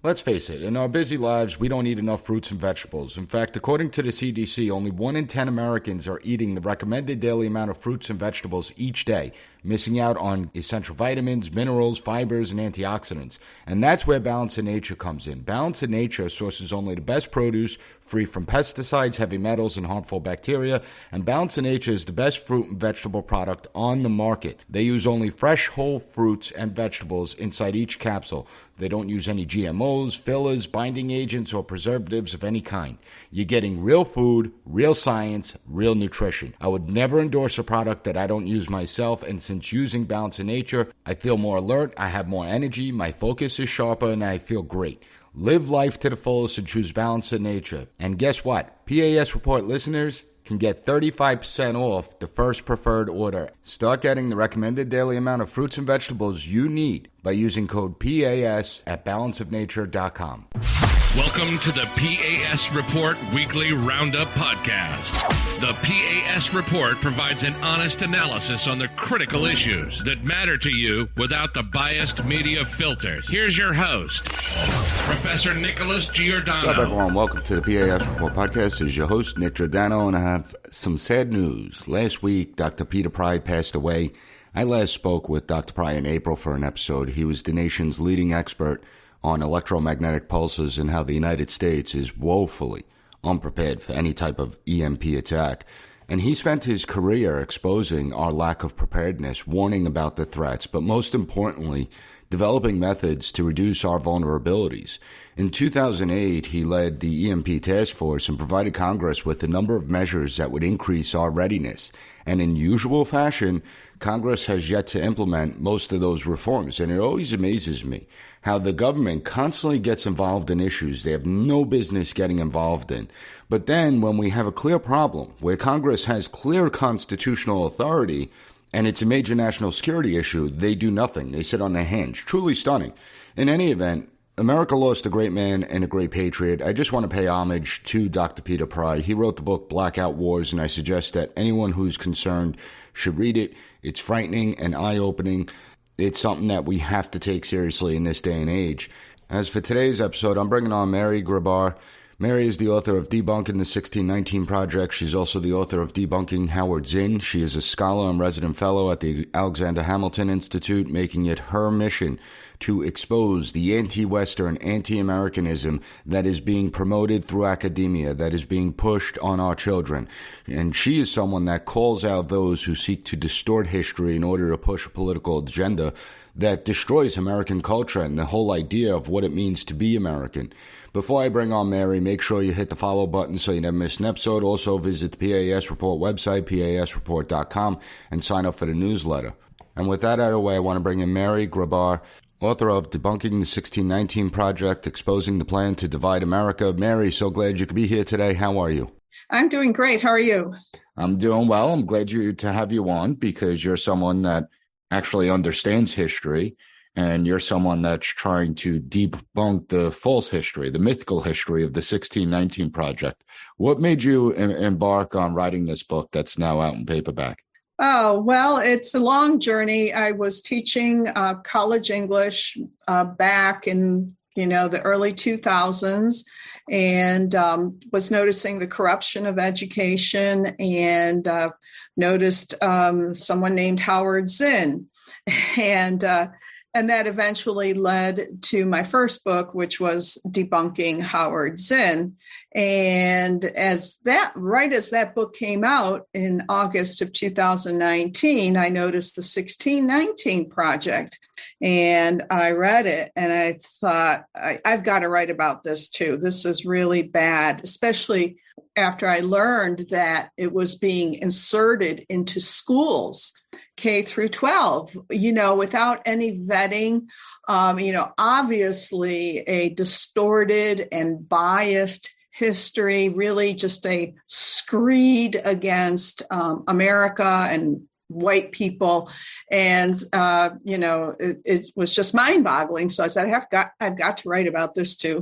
Let's face it, in our busy lives, we don't eat enough fruits and vegetables. In fact, according to the CDC, only 1 in 10 Americans are eating the recommended daily amount of fruits and vegetables each day, missing out on essential vitamins, minerals, fibers, and antioxidants. And that's where Balance in Nature comes in. Balance in Nature sources only the best produce, free from pesticides, heavy metals, and harmful bacteria. And Balance in Nature is the best fruit and vegetable product on the market. They use only fresh, whole fruits and vegetables inside each capsule. They don't use any GMOs, fillers, binding agents, or preservatives of any kind. You're getting real food, real science, real nutrition. I would never endorse a product that I don't use myself, and since using Balance in Nature, I feel more alert, I have more energy, my focus is sharper, and I feel great. Live life to the fullest and choose Balance in Nature. And guess what? P.A.S. Report listeners can get 35% off the first preferred order. Start getting the recommended daily amount of fruits and vegetables you need by using code PAS at balanceofnature.com. Welcome to the P.A.S. Report Weekly Roundup Podcast. The P.A.S. Report provides an honest analysis on the critical issues that matter to you without the biased media filters. Here's your host, Professor Nicholas Giordano. What's up, everyone? Welcome to the P.A.S. Report Podcast. This is your host, Nick Giordano, and I have some sad news. Last week, Dr. Peter Pry passed away. I last spoke with Dr. Pry in April for an episode. He was the nation's leading expert on electromagnetic pulses and how the United States is woefully unprepared for any type of EMP attack. And he spent his career exposing our lack of preparedness, warning about the threats, but most importantly, developing methods to reduce our vulnerabilities. In 2008, he led the EMP task force and provided Congress with a number of measures that would increase our readiness. And in usual fashion, Congress has yet to implement most of those reforms. And it always amazes me how the government constantly gets involved in issues they have no business getting involved in. But then when we have a clear problem where Congress has clear constitutional authority and it's a major national security issue, they do nothing. They sit on their hands. Truly stunning. In any event, America lost a great man and a great patriot. I just want to pay homage to Dr. Peter Pry. He wrote the book Blackout Wars, and I suggest that anyone who's concerned should read it. It's frightening and eye-opening. It's something that we have to take seriously in this day and age. As for today's episode, I'm bringing on Mary Grabar. Mary is the author of Debunking the 1619 Project. She's also the author of Debunking Howard Zinn. She is a scholar and resident fellow at the Alexander Hamilton Institute, making it her mission to expose the anti-Western, anti-Americanism that is being promoted through academia, that is being pushed on our children. And she is someone that calls out those who seek to distort history in order to push a political agenda that destroys American culture and the whole idea of what it means to be American. Before I bring on Mary, make sure you hit the follow button so you never miss an episode. Also visit the PAS Report website, pasreport.com, and sign up for the newsletter. And with that out of the way, I want to bring in Mary Grabar, author of Debunking the 1619 Project, Exposing the Plan to Divide America. Mary, so glad you could be here today. How are you? I'm doing great. How are you? I'm doing well. I'm glad to have you on because you're someone that actually understands history, and you're someone that's trying to debunk the false history, the mythical history of the 1619 Project. What made you embark on writing this book that's now out in paperback? Oh, well, it's a long journey. I was teaching college English back in, the early 2000s and was noticing the corruption of education and noticed someone named Howard Zinn. And that eventually led to my first book, which was Debunking Howard Zinn. And right as that book came out in August of 2019, I noticed the 1619 Project. And I read it and I thought, I've got to write about this too. This is really bad, especially after I learned that it was being inserted into schools, K through 12, without any vetting, obviously a distorted and biased history, really just a screed against America and white people. And, it was just mind boggling. So I said, I've got to write about this too.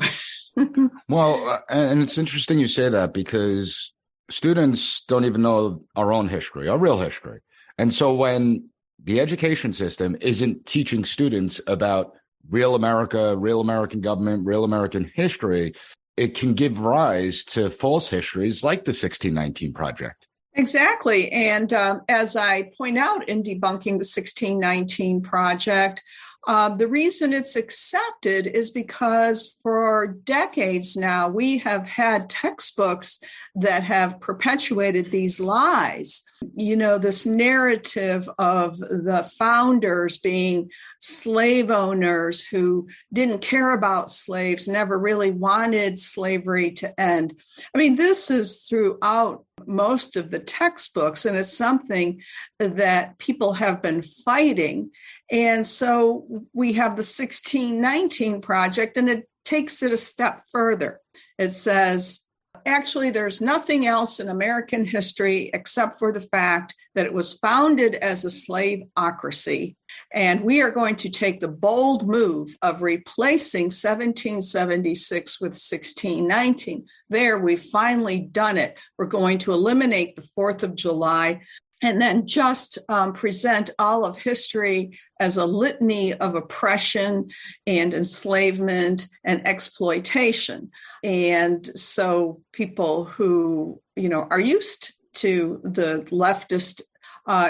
Well, and it's interesting you say that because students don't even know our own history, our real history. And so when the education system isn't teaching students about real America, real American government, real American history, it can give rise to false histories like the 1619 Project. Exactly. And as I point out in Debunking the 1619 Project, the reason it's accepted is because for decades now, we have had textbooks that have perpetuated these lies. You know, this narrative of the founders being slave owners who didn't care about slaves, never really wanted slavery to end. I mean, this is throughout most of the textbooks, and it's something that people have been fighting. And so we have the 1619 Project, and it takes it a step further. It says, actually, there's nothing else in American history except for the fact that it was founded as a slaveocracy. And we are going to take the bold move of replacing 1776 with 1619. There, we've finally done it. We're going to eliminate the 4th of July and then just present all of history as a litany of oppression and enslavement and exploitation. And so people who, are used to the leftist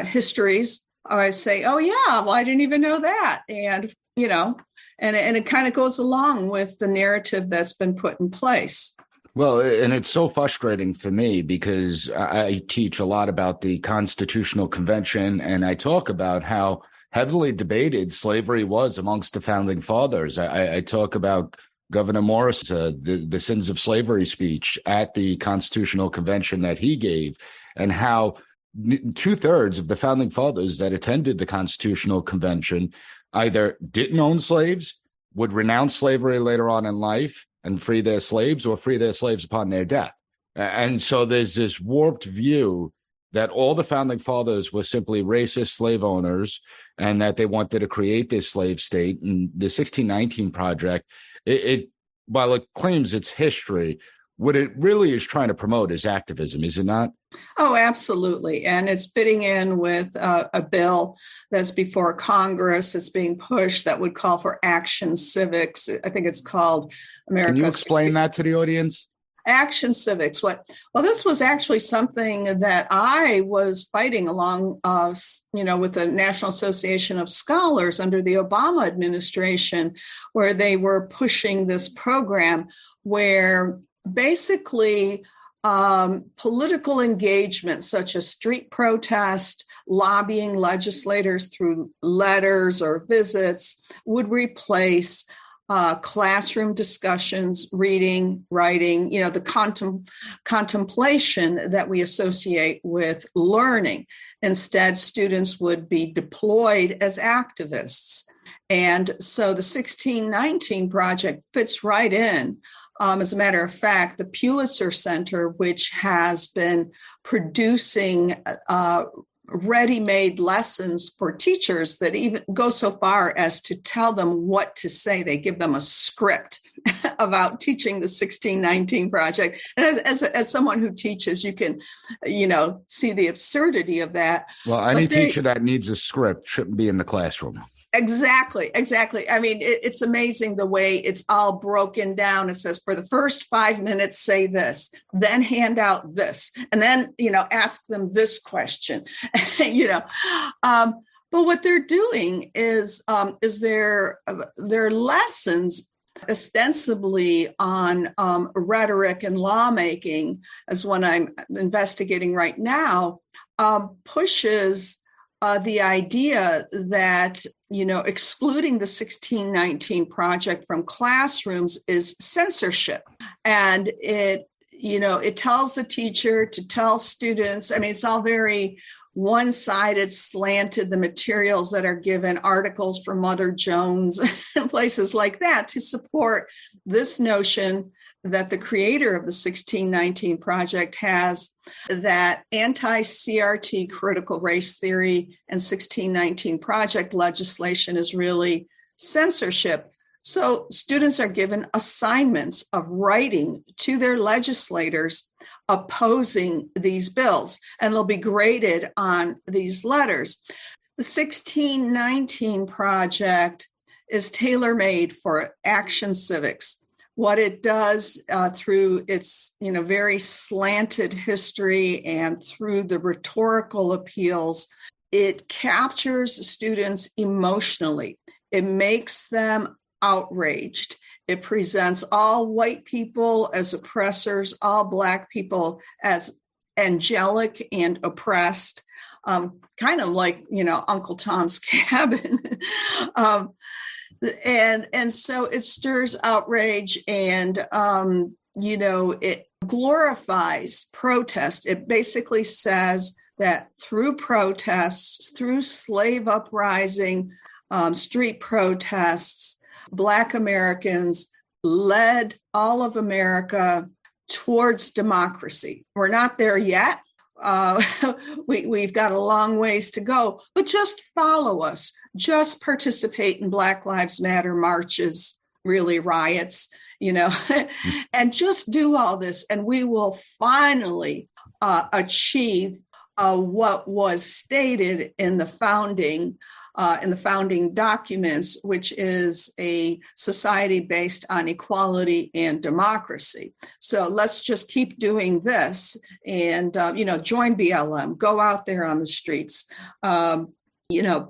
histories say, oh, yeah, well, I didn't even know that. And, and it kind of goes along with the narrative that's been put in place. Well, and it's so frustrating for me because I teach a lot about the Constitutional Convention, and I talk about how heavily debated slavery was amongst the founding fathers. I talk about Governor Morris, the Sins of Slavery speech at the Constitutional Convention that he gave, and how 2/3 of the founding fathers that attended the Constitutional Convention either didn't own slaves, would renounce slavery later on in life, and free their slaves or free their slaves upon their death. And so there's this warped view that all the founding fathers were simply racist slave owners and that they wanted to create this slave state. And the 1619 Project, while it claims its history, what it really is trying to promote is activism, is it not? Oh, absolutely. And it's fitting in with a bill that's before Congress. It's being pushed that would call for action civics. I think it's called America. Can you explain that to the audience? Action civics. Well, this was actually something that I was fighting along, with the National Association of Scholars under the Obama administration, where they were pushing this program where basically political engagement, such as street protest, lobbying legislators through letters or visits, would replace classroom discussions, reading, writing, the contemplation that we associate with learning. Instead, students would be deployed as activists. And so the 1619 Project fits right in. As a matter of fact, the Pulitzer Center, which has been producing ready-made lessons for teachers that even go so far as to tell them what to say. They give them a script about teaching the 1619 Project. And as someone who teaches, you can, see the absurdity of that. Well, any teacher that needs a script shouldn't be in the classroom. Exactly. I mean, it's amazing the way it's all broken down. It says for the first 5 minutes, say this, then hand out this, and then, ask them this question, But what they're doing is their lessons ostensibly on rhetoric and lawmaking, as one I'm investigating right now, pushes the idea that, excluding the 1619 Project from classrooms is censorship. And it tells the teacher to tell students, I mean, it's all very one-sided, slanted, the materials that are given, articles from Mother Jones and places like that to support this notion that the creator of the 1619 Project has, that anti-CRT critical race theory and 1619 Project legislation is really censorship. So students are given assignments of writing to their legislators opposing these bills, and they'll be graded on these letters. The 1619 Project is tailor-made for action civics. What it does through its very slanted history and through the rhetorical appeals, it captures students emotionally. It makes them outraged. It presents all white people as oppressors, all Black people as angelic and oppressed, kind of like, Uncle Tom's Cabin. And so it stirs outrage, and, it glorifies protest. It basically says that through protests, through slave uprising, street protests, Black Americans led all of America towards democracy. We're not there yet. We've got a long ways to go, but just follow us. Just participate in Black Lives Matter marches, really riots, and just do all this, and we will finally achieve what was stated in the founding documents, which is a society based on equality and democracy. So let's just keep doing this and, join BLM, go out there on the streets,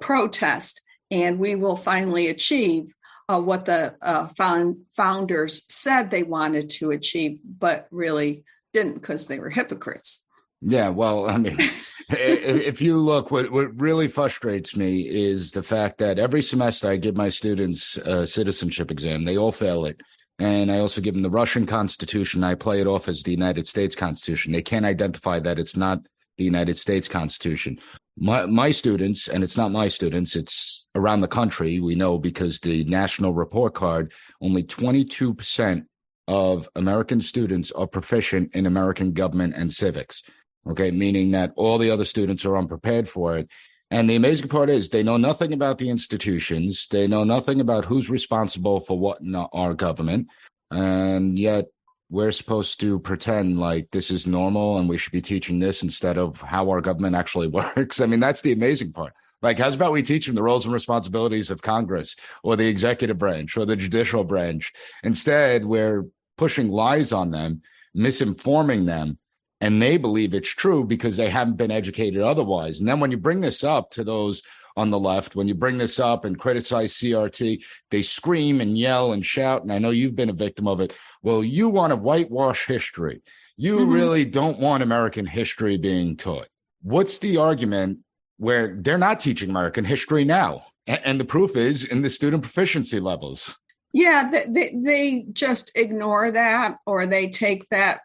protest, and we will finally achieve what the founders said they wanted to achieve, but really didn't, because they were hypocrites. Yeah, well, I mean, if you look, what really frustrates me is the fact that every semester I give my students a citizenship exam. They all fail it. And I also give them the Russian Constitution. I play it off as the United States Constitution. They can't identify that it's not the United States Constitution. My students, and it's not my students, it's around the country, we know, because the national report card, only 22% of American students are proficient in American government and civics. Okay, meaning that all the other students are unprepared for it. And the amazing part is they know nothing about the institutions. They know nothing about who's responsible for what in our government. And yet we're supposed to pretend like this is normal and we should be teaching this instead of how our government actually works. I mean, that's the amazing part. Like, how's about we teach them the roles and responsibilities of Congress or the executive branch or the judicial branch? Instead, we're pushing lies on them, misinforming them, and they believe it's true because they haven't been educated otherwise. And then when you bring this up to those on the left, when you bring this up and criticize CRT, they scream and yell and shout. And I know you've been a victim of it. Well, you want to whitewash history. You really don't want American history being taught. What's the argument where they're not teaching American history now? And the proof is in the student proficiency levels. Yeah, they just ignore that, or they take that,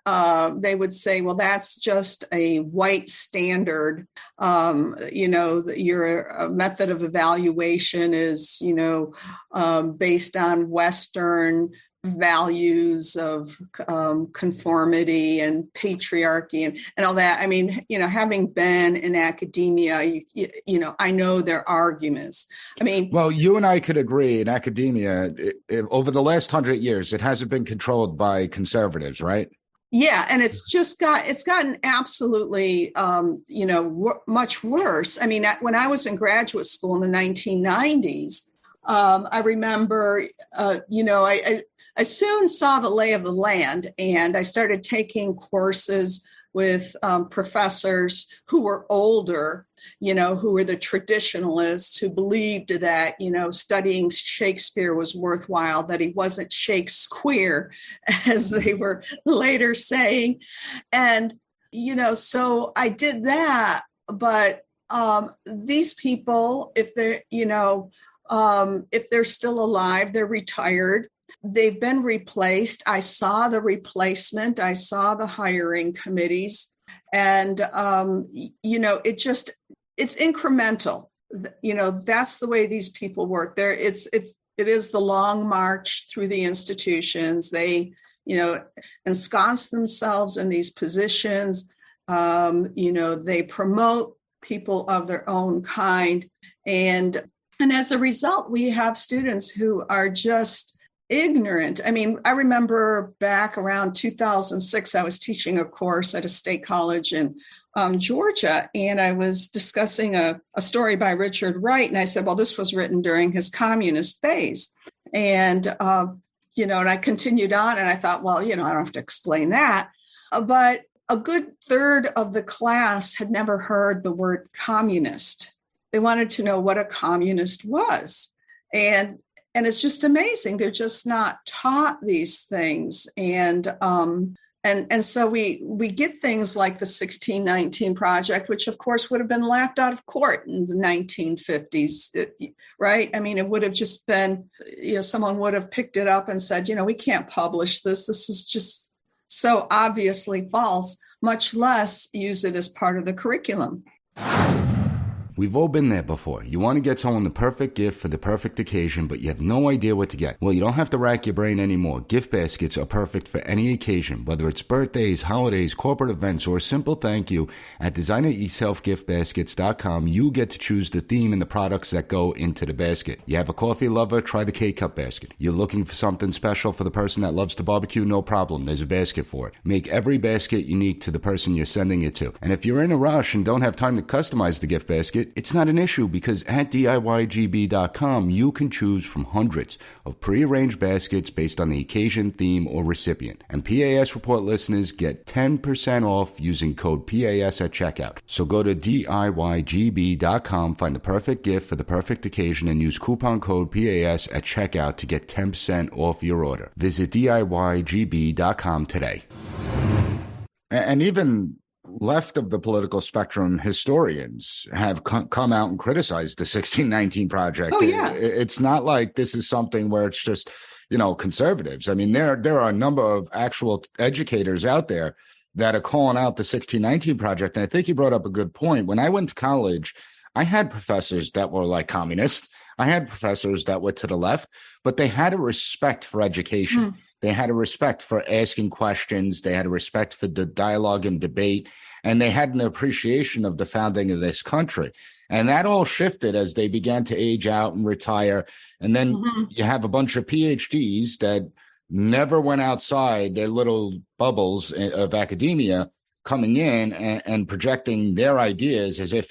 they would say, well, that's just a white standard. Your method of evaluation is, based on Western values of conformity and patriarchy and all that. I mean, having been in academia, I know their arguments. I mean, well, you and I could agree in academia, over the last 100 years, it hasn't been controlled by conservatives, right? Yeah, and it's gotten absolutely, much worse. I mean, when I was in graduate school in the 1990s, I remember, I soon saw the lay of the land, and I started taking courses with professors who were older, who were the traditionalists, who believed that, studying Shakespeare was worthwhile, that he wasn't Shakespeare, as they were later saying. And, so I did that. But these people, if they're still alive, they're retired. They've been replaced. I saw the replacement. I saw the hiring committees, and it's incremental. That's the way these people work. It is the long march through the institutions. They, ensconce themselves in these positions. They promote people of their own kind, and as a result, we have students who are just ignorant. I mean, I remember back around 2006, I was teaching a course at a state college, and Georgia, and I was discussing a story by Richard Wright, and I said, well, this was written during his communist phase. And, and I continued on, and I thought, well, I don't have to explain that. But a good third of the class had never heard the word communist. They wanted to know what a communist was. And it's just amazing. They're just not taught these things. And so we get things like the 1619 Project, which of course would have been laughed out of court in the 1950s, right? I mean, it would have just been, someone would have picked it up and said, we can't publish this. This is just so obviously false, much less use it as part of the curriculum. We've all been there before. You want to get someone the perfect gift for the perfect occasion, but you have no idea what to get. Well, you don't have to rack your brain anymore. Gift baskets are perfect for any occasion, whether it's birthdays, holidays, corporate events, or a simple thank you. At designeryourselfgiftbaskets.com, you get to choose the theme and the products that go into the basket. You have a coffee lover? Try the K-Cup basket. You're looking for something special for the person that loves to barbecue? No problem. There's a basket for it. Make every basket unique to the person you're sending it to. And if you're in a rush and don't have time to customize the gift basket, it's not an issue, because at DIYGB.com, you can choose from hundreds of pre-arranged baskets based on the occasion, theme, or recipient. And P.A.S. Report listeners get 10% off using code P.A.S. at checkout. So go to DIYGB.com, find the perfect gift for the perfect occasion, and use coupon code P.A.S. at checkout to get 10% off your order. Visit DIYGB.com today. And even left of the political spectrum, historians have come out and criticized the 1619 Project. Oh, yeah. It's not like this is something where it's just, conservatives. I mean, there are a number of actual educators out there that are calling out the 1619 Project. And I think you brought up a good point. When I went to college, I had professors that were like communists. I had professors that were to the left, but they had a respect for education. They had a respect for asking questions. They had a respect for the dialogue and debate, and they had an appreciation of the founding of this country. And that all shifted as they began to age out and retire. And then you have a bunch of PhDs that never went outside their little bubbles of academia, coming in and projecting their ideas as if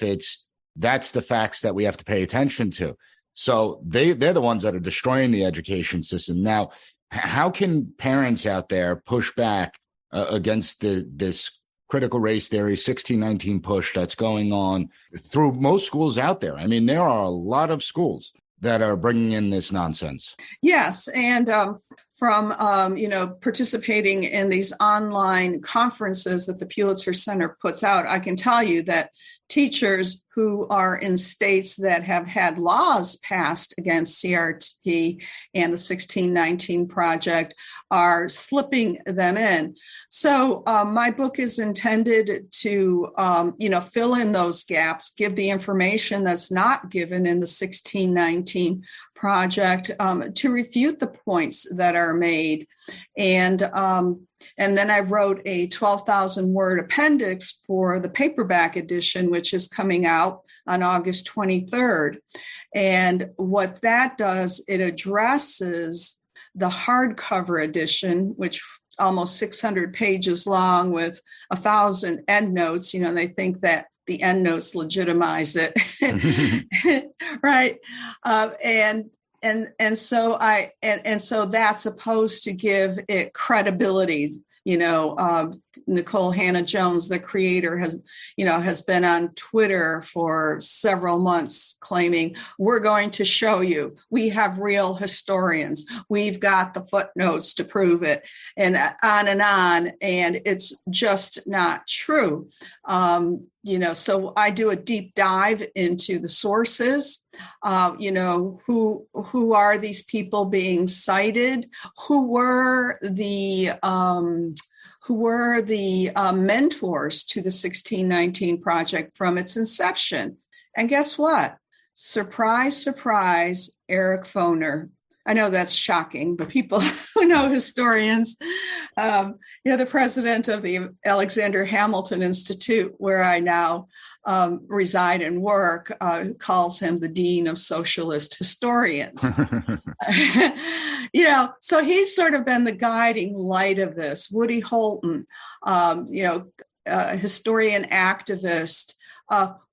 that's the facts that we have to pay attention to. So they're the ones that are destroying the education system. Now, how can parents out there push back against this critical race theory 1619 push that's going on through most schools out there? I mean, there are a lot of schools that are bringing in this nonsense. Yes, and from participating in these online conferences that the Pulitzer Center puts out, I can tell you that teachers who are in states that have had laws passed against CRT and the 1619 Project are slipping them in. So my book is intended to, fill in those gaps, give the information that's not given in the 1619 Project, to refute the points that are made. And then I wrote a 12,000 word appendix for the paperback edition, which is coming out on August 23rd. And what that does, it addresses the hardcover edition, which almost 600 pages long with 1,000 endnotes. They think that the endnotes legitimize it, right? And so that's supposed to give it credibility. Nicole Hannah-Jones, the creator, has been on Twitter for several months claiming, we're going to show you, we have real historians, we've got the footnotes to prove it, and on, and it's just not true. So I do a deep dive into the sources. Who are these people being cited? Who were the mentors to the 1619 Project from its inception? And guess what? Surprise, surprise, Eric Foner. I know that's shocking, but people who know historians, the president of the Alexander Hamilton Institute, where I now reside and work, calls him the dean of socialist historians. So he's sort of been the guiding light of this. Woody Holton, historian activist,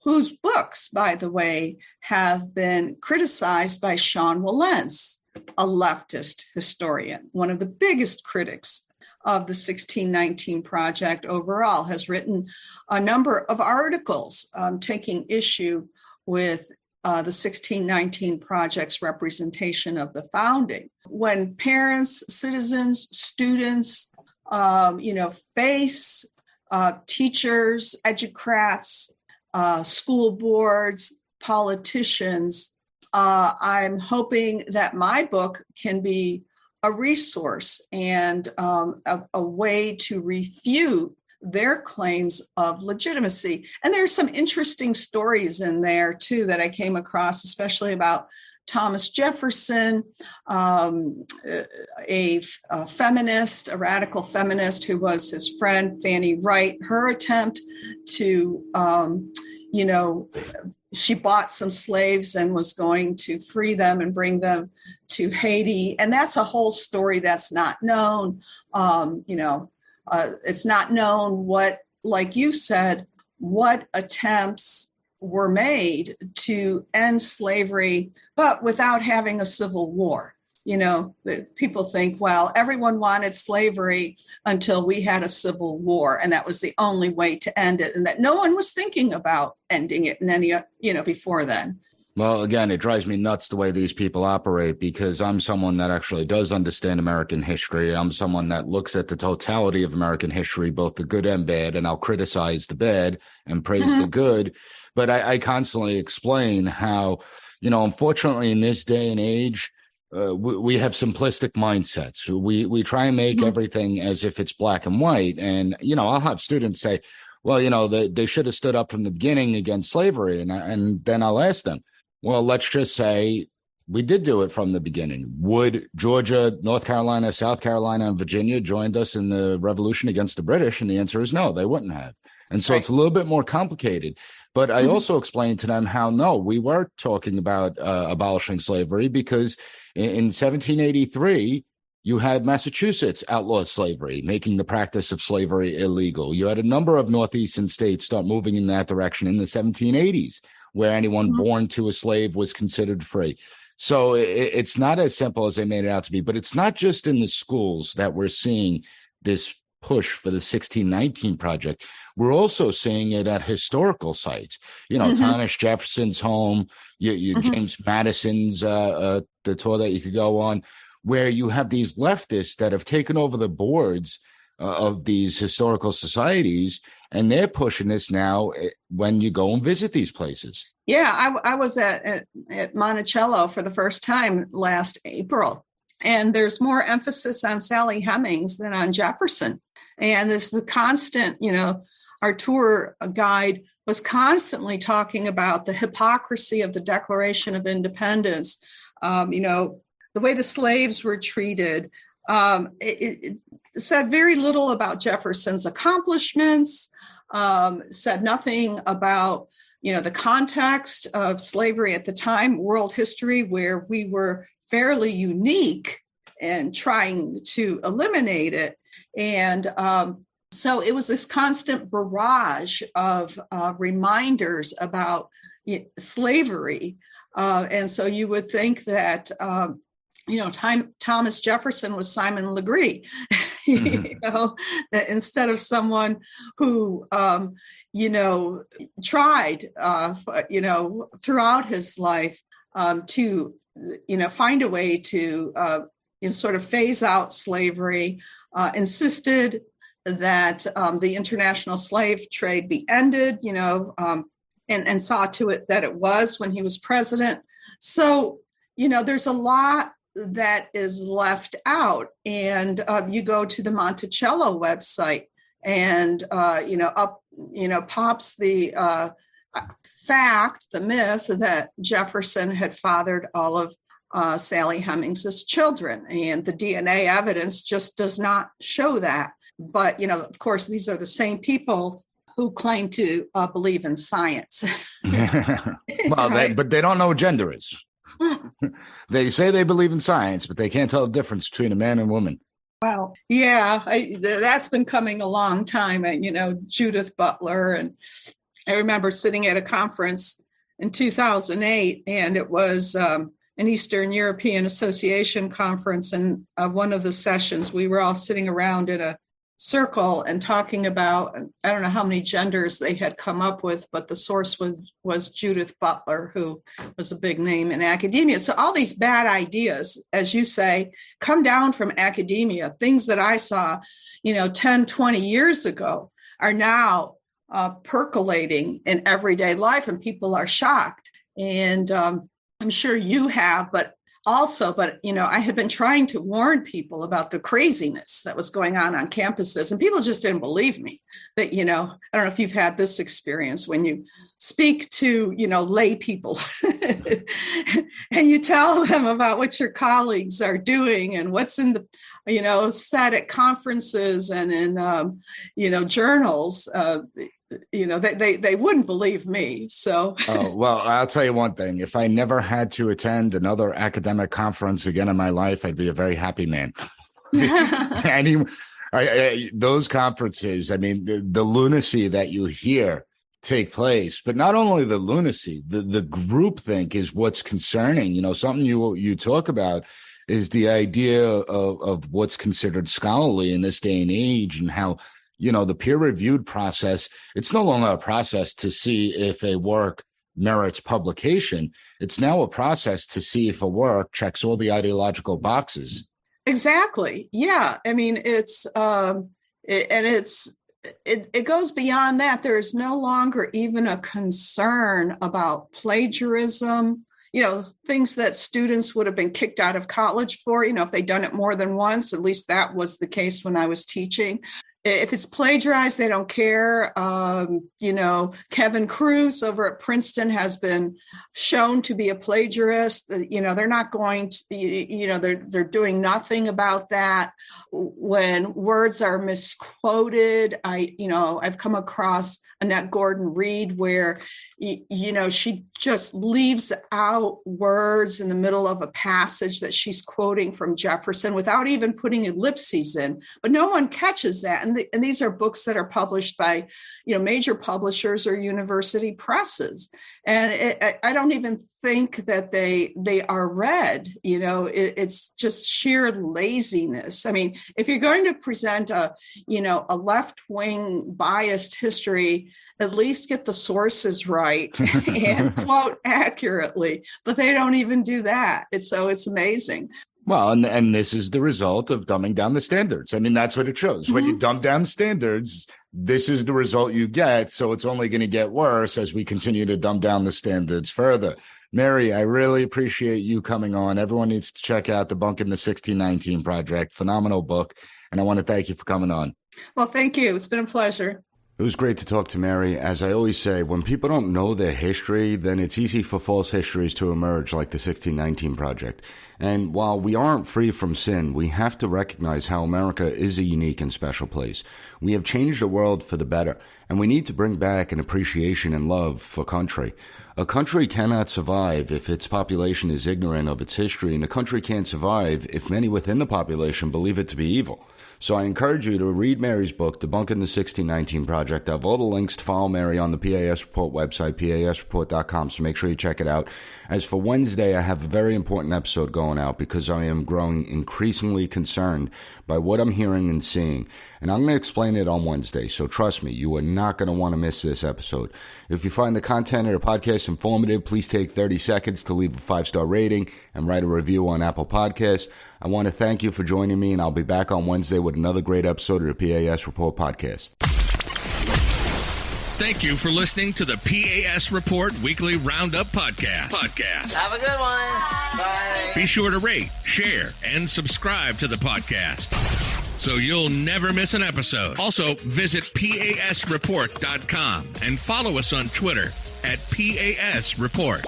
whose books, by the way, have been criticized by Sean Wilentz, a leftist historian, one of the biggest critics of the 1619 Project overall, has written a number of articles taking issue with the 1619 Project's representation of the founding. When parents, citizens, students, face teachers, educrats, school boards, politicians, I'm hoping that my book can be a resource and a way to refute their claims of legitimacy. And there's some interesting stories in there, too, that I came across, especially about Thomas Jefferson, a feminist, a radical feminist who was his friend, Fanny Wright, her attempt to, she bought some slaves and was going to free them and bring them to Haiti. And that's a whole story that's not known. It's not known what, like you said, what attempts were made to end slavery, but without having a civil war. People think, well, everyone wanted slavery until we had a civil war, and that was the only way to end it, and that no one was thinking about ending it in any, before then. Well, again, it drives me nuts the way these people operate, because I'm someone that actually does understand American history. I'm someone that looks at the totality of American history, both the good and bad, and I'll criticize the bad and praise the good. But I constantly explain how, unfortunately, in this day and age, we have simplistic mindsets. We try and make everything as if it's black and white. And, I'll have students say, well, they should have stood up from the beginning against slavery. And then I'll ask them, well, let's just say we did do it from the beginning. Would Georgia, North Carolina, South Carolina, and Virginia joined us in the revolution against the British? And the answer is no, they wouldn't have. And so It's a little bit more complicated. But I also explained to them how, no, we were talking about abolishing slavery because in 1783, you had Massachusetts outlaw slavery, making the practice of slavery illegal. You had a number of northeastern states start moving in that direction in the 1780s, where anyone born to a slave was considered free. So it's not as simple as they made it out to be. But it's not just in the schools that we're seeing this push for the 1619 Project. We're also seeing it at historical sites. Thomas Jefferson's home, James Madison's, the tour that you could go on, where you have these leftists that have taken over the boards of these historical societies, and they're pushing this now when you go and visit these places. Yeah, I was at Monticello for the first time last April, and there's more emphasis on Sally Hemings than on Jefferson. And there's the constant, our tour guide was constantly talking about the hypocrisy of the Declaration of Independence, the way the slaves were treated. It said very little about Jefferson's accomplishments, said nothing about, the context of slavery at the time, world history, where we were fairly unique and trying to eliminate it. And so it was this constant barrage of reminders about slavery. And so you would think that, Thomas Jefferson was Simon Legree, instead of someone who, tried, throughout his life to, find a way to, sort of phase out slavery, insisted that the international slave trade be ended, and saw to it that it was when he was president. So, there's a lot that is left out. And you go to the Monticello website and, pops the fact, the myth that Jefferson had fathered all of Sally Hemings's children. And the DNA evidence just does not show that. But, of course, these are the same people who claim to believe in science. Well, right? But they don't know what gender is. They say they believe in science, but they can't tell the difference between a man and a woman. Well, yeah, that's been coming a long time. Judith Butler. And I remember sitting at a conference in 2008, and it was an Eastern European Association conference. And one of the sessions, we were all sitting around in a circle and talking about, I don't know how many genders they had come up with, but the source was Judith Butler, who was a big name in academia. So all these bad ideas, as you say, come down from academia. Things that I saw, 10, 20 years ago are now percolating in everyday life, and people are shocked. And I'm sure you have, but I had been trying to warn people about the craziness that was going on campuses, and people just didn't believe me. That, I don't know if you've had this experience when you speak to, lay people and you tell them about what your colleagues are doing and what's in the, said at conferences and in, journals. They wouldn't believe me. So, well, I'll tell you one thing. If I never had to attend another academic conference again in my life, I'd be a very happy man. Those conferences, the lunacy that you hear take place, but not only the lunacy, the groupthink is what's concerning. Something you talk about is the idea of what's considered scholarly in this day and age, and how the peer-reviewed process, it's no longer a process to see if a work merits publication. It's now a process to see if a work checks all the ideological boxes. Exactly. Yeah. It goes beyond that. There's no longer even a concern about plagiarism, things that students would have been kicked out of college for, if they'd done it more than once. At least that was the case when I was teaching. If it's plagiarized, they don't care. Kevin Cruz over at Princeton has been shown to be a plagiarist. They're not going to, they're doing nothing about that. When words are misquoted, I've come across Annette Gordon-Reed where, she just leaves out words in the middle of a passage that she's quoting from Jefferson without even putting ellipses in, but no one catches that. And these are books that are published by, major publishers or university presses. And I don't even think that they are read. It's just sheer laziness. If you're going to present a left-wing biased history, at least get the sources right and quote accurately. But they don't even do that. It's amazing. Well, and this is the result of dumbing down the standards. That's what it shows. Mm-hmm. When you dumb down standards, this is the result you get. So it's only going to get worse as we continue to dumb down the standards further. Mary, I really appreciate you coming on. Everyone needs to check out Debunking the 1619 Project. Phenomenal book. And I want to thank you for coming on. Well, thank you. It's been a pleasure. It was great to talk to Mary. As I always say, when people don't know their history, then it's easy for false histories to emerge like the 1619 Project. And while we aren't free from sin, we have to recognize how America is a unique and special place. We have changed the world for the better, and we need to bring back an appreciation and love for country. A country cannot survive if its population is ignorant of its history, and a country can't survive if many within the population believe it to be evil. So I encourage you to read Mary's book, Debunking the 1619 Project. I have all the links to follow Mary on the P.A.S. Report website, pasreport.com, so make sure you check it out. As for Wednesday, I have a very important episode going out because I am growing increasingly concerned by what I'm hearing and seeing. And I'm going to explain it on Wednesday, so trust me, you are not going to want to miss this episode. If you find the content of the podcast informative, please take 30 seconds to leave a 5-star rating and write a review on Apple Podcasts. I want to thank you for joining me, and I'll be back on Wednesday with another great episode of the P.A.S. Report podcast. Thank you for listening to the P.A.S. Report Weekly Roundup Podcast. Have a good one. Bye. Be sure to rate, share, and subscribe to the podcast so you'll never miss an episode. Also, visit PASreport.com and follow us on Twitter at PAS Report.